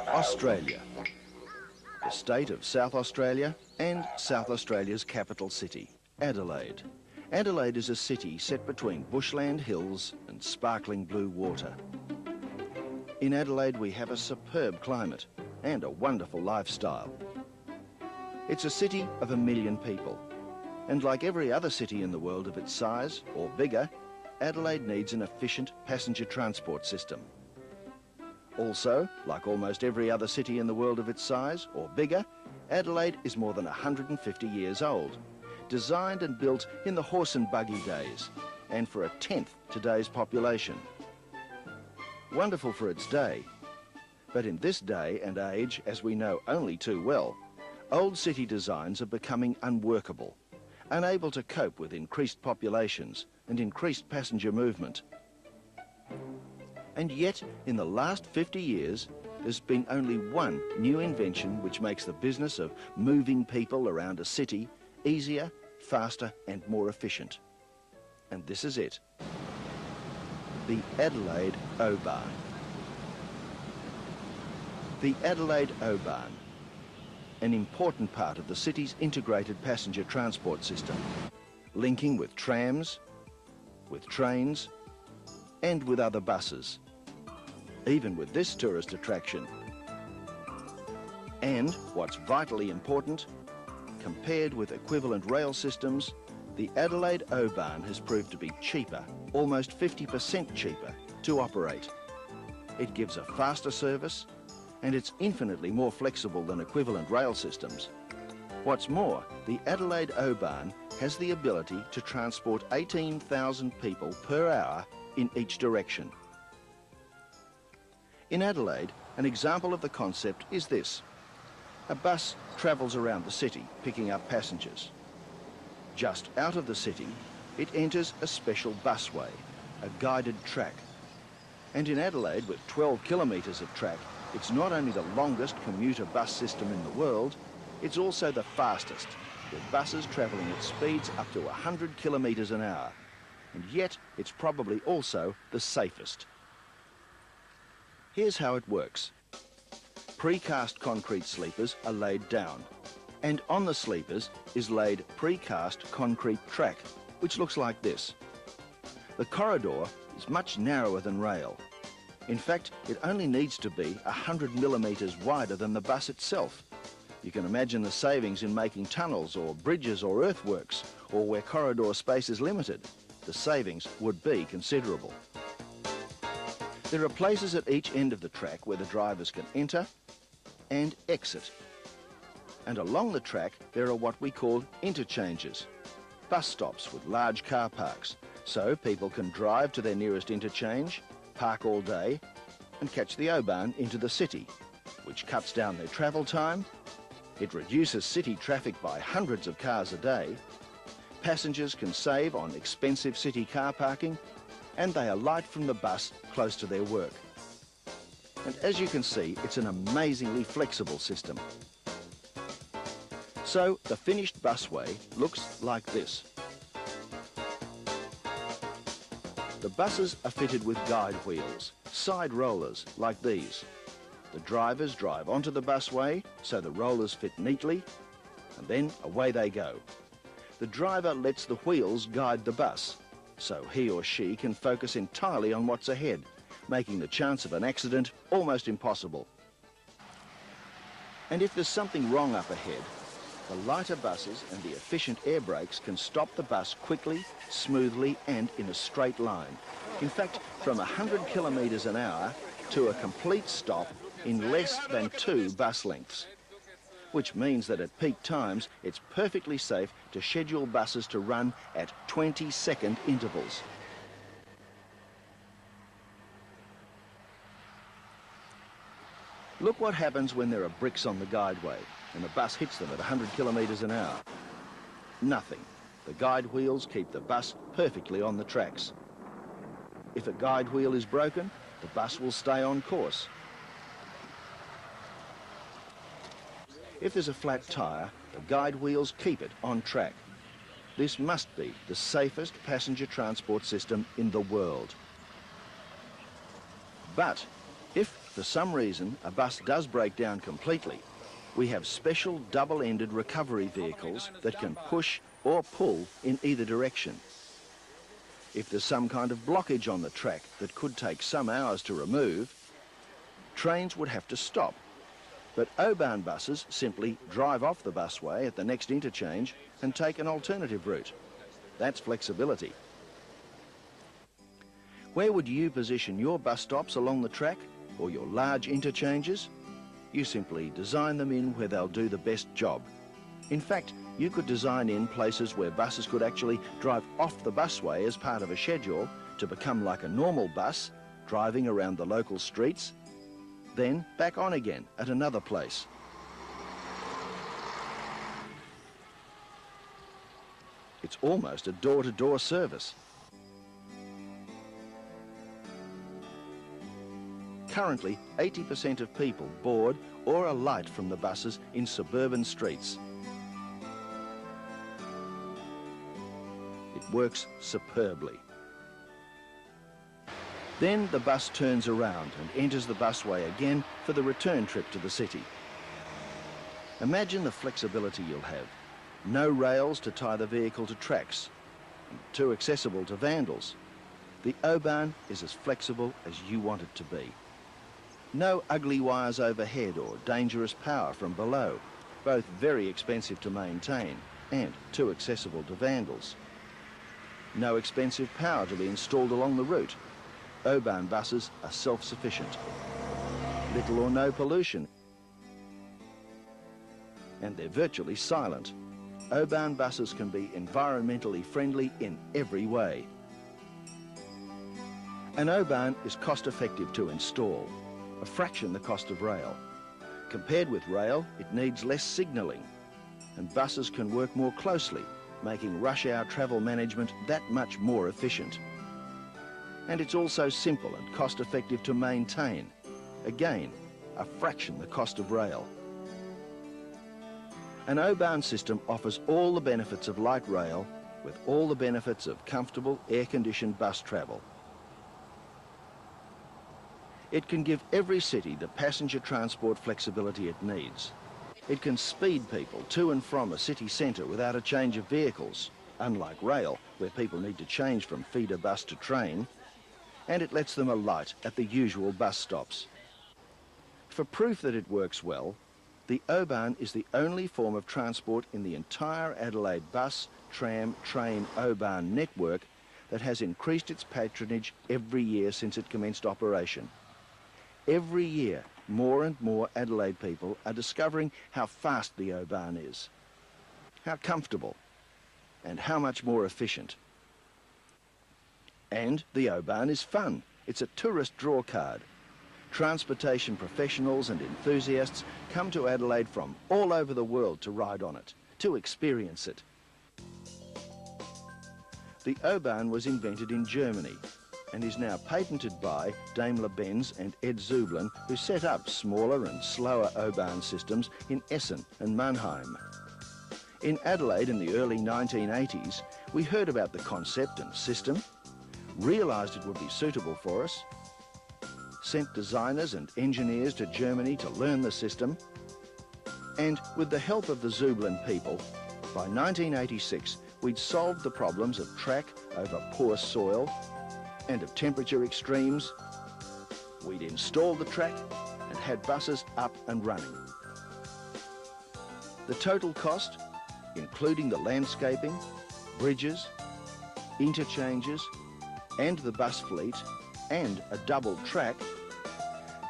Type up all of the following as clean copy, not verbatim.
Australia, the state of South Australia and South Australia's capital city, Adelaide. Adelaide is a city set between bushland hills and sparkling blue water. In Adelaide we have a superb climate and a wonderful lifestyle. It's a city of 1 million people, and like every other city in the world of its size or bigger, Adelaide needs an efficient passenger transport system. Also, like almost every other city in the world of its size or bigger, Adelaide is more than 150 years old, designed and built in the horse and buggy days, and for 1/10 today's population. Wonderful for its day, but in this day and age, as we know only too well, old city designs are becoming unworkable, unable to cope with increased populations and increased passenger movement. And yet, in the last 50 years, there's been only one new invention which makes the business of moving people around a city easier, faster and more efficient. And this is it. The Adelaide O-Bahn. The Adelaide O-Bahn, an important part of the city's integrated passenger transport system, linking with trams, with trains and with other buses, even with this tourist attraction. And what's vitally important, compared with equivalent rail systems, the Adelaide O-Bahn has proved to be cheaper, almost 50% cheaper, to operate. It gives a faster service, and it's infinitely more flexible than equivalent rail systems. What's more, the Adelaide O-Bahn has the ability to transport 18,000 people per hour in each direction. In Adelaide, an example of the concept is this. A bus travels around the city, picking up passengers. Just out of the city, it enters a special busway, a guided track. And in Adelaide, with 12 kilometres of track, it's not only the longest commuter bus system in the world, it's also the fastest, with buses travelling at speeds up to 100 kilometres an hour. And yet, it's probably also the safest. Here's how it works. Precast concrete sleepers are laid down, and on the sleepers is laid precast concrete track, which looks like this. The corridor is much narrower than rail. In fact, it only needs to be 100 millimetres wider than the bus itself. You can imagine the savings in making tunnels or bridges or earthworks, or where corridor space is limited. The savings would be considerable. There are places at each end of the track where the drivers can enter and exit. And along the track, there are what we call interchanges, bus stops with large car parks, so people can drive to their nearest interchange, park all day, and catch the O-Bahn into the city, which cuts down their travel time. It reduces city traffic by hundreds of cars a day. Passengers can save on expensive city car parking, and they alight from the bus close to their work. And as you can see, it's an amazingly flexible system. So the finished busway looks like this. The buses are fitted with guide wheels, side rollers like these. The drivers drive onto the busway so the rollers fit neatly, and then away they go. The driver lets the wheels guide the bus, so he or she can focus entirely on what's ahead, making the chance of an accident almost impossible. And if there's something wrong up ahead, the lighter buses and the efficient air brakes can stop the bus quickly, smoothly and in a straight line. In fact, from 100 kilometres an hour to a complete stop in less than 2 bus lengths. Which means that at peak times, it's perfectly safe to schedule buses to run at 20-second intervals. Look what happens when there are bricks on the guideway and the bus hits them at 100 kilometres an hour. Nothing. The guide wheels keep the bus perfectly on the tracks. If a guide wheel is broken, the bus will stay on course. If there's a flat tyre, the guide wheels keep it on track. This must be the safest passenger transport system in the world. But If, for some reason, a bus does break down completely, we have special double-ended recovery vehicles that can push or pull in either direction. If there's some kind of blockage on the track that could take some hours to remove, trains would have to stop. But O-Bahn buses simply drive off the busway at the next interchange and take an alternative route. That's flexibility. Where would you position your bus stops along the track or your large interchanges? You simply design them in where they'll do the best job. In fact, you could design in places where buses could actually drive off the busway as part of a schedule to become like a normal bus, driving around the local streets, then back on again at another place. It's almost a door-to-door service. Currently, 80% of people board or alight from the buses in suburban streets. It works superbly. Then the bus turns around and enters the busway again for the return trip to the city. Imagine the flexibility you'll have. No rails to tie the vehicle to tracks, too accessible to vandals. The O-Bahn is as flexible as you want it to be. No ugly wires overhead or dangerous power from below, both very expensive to maintain and too accessible to vandals. No expensive power to be installed along the route. O-Bahn buses are self-sufficient. Little or no pollution. And they're virtually silent. O-Bahn buses can be environmentally friendly in every way. An O-Bahn is cost-effective to install, a fraction the cost of rail. Compared with rail, it needs less signalling, and buses can work more closely, making rush hour travel management that much more efficient. And it's also simple and cost-effective to maintain. Again, a fraction the cost of rail. An O-Bahn system offers all the benefits of light rail with all the benefits of comfortable air-conditioned bus travel. It can give every city the passenger transport flexibility it needs. It can speed people to and from a city centre without a change of vehicles, unlike rail, where people need to change from feeder bus to train, and it lets them alight at the usual bus stops. For proof that it works well, the O-Bahn is the only form of transport in the entire Adelaide bus, tram, train, O-Bahn network that has increased its patronage every year since it commenced operation. Every year, more and more Adelaide people are discovering how fast the O-Bahn is, how comfortable, and how much more efficient. And the O-Bahn is fun. It's a tourist draw card. Transportation professionals and enthusiasts come to Adelaide from all over the world to ride on it, to experience it. The O-Bahn was invented in Germany and is now patented by Daimler-Benz and Ed Zublin, who set up smaller and slower O-Bahn systems in Essen and Mannheim. In Adelaide in the early 1980s, we heard about the concept and system, realised it would be suitable for us, sent designers and engineers to Germany to learn the system, and with the help of the Zublin people, by 1986 we'd solved the problems of track over poor soil and of temperature extremes. We'd installed the track and had buses up and running. The total cost, including the landscaping, bridges, interchanges, and the bus fleet, and a double track,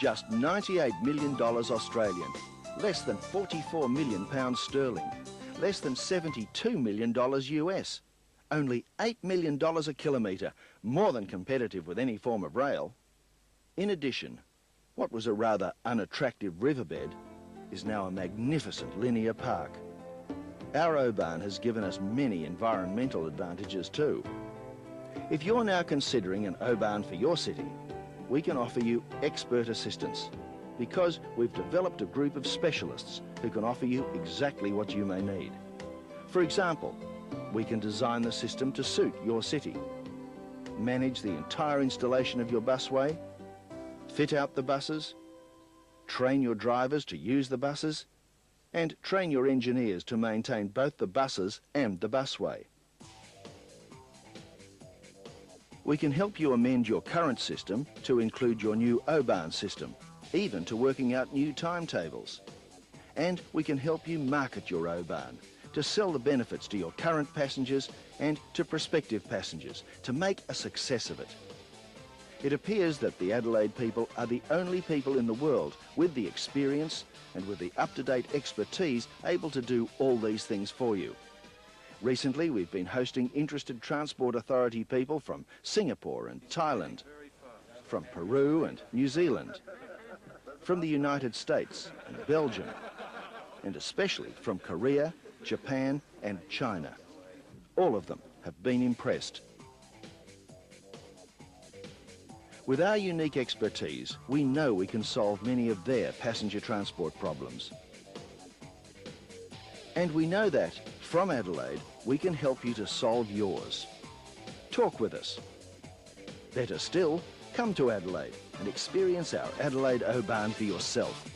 just $98 million Australian, less than £44 million sterling, less than $72 million US, only $8 million a kilometre, more than competitive with any form of rail. In addition, what was a rather unattractive riverbed is now a magnificent linear park. Our O-Bahn has given us many environmental advantages too. If you're now considering an O-Bahn for your city, we can offer you expert assistance because we've developed a group of specialists who can offer you exactly what you may need. For example, we can design the system to suit your city, manage the entire installation of your busway, fit out the buses, train your drivers to use the buses, and train your engineers to maintain both the buses and the busway. We can help you amend your current system to include your new Bahn system, even to working out new timetables. And we can help you market your Bahn, to sell the benefits to your current passengers and to prospective passengers, to make a success of it. It appears that the Adelaide people are the only people in the world with the experience and with the up-to-date expertise able to do all these things for you. Recently, we've been hosting interested Transport Authority people from Singapore and Thailand, from Peru and New Zealand, from the United States and Belgium, and especially from Korea, Japan and China. All of them have been impressed. With our unique expertise, we know we can solve many of their passenger transport problems. And we know that, from Adelaide, we can help you to solve yours. Talk with us. Better still, come to Adelaide and experience our Adelaide Bahn for yourself.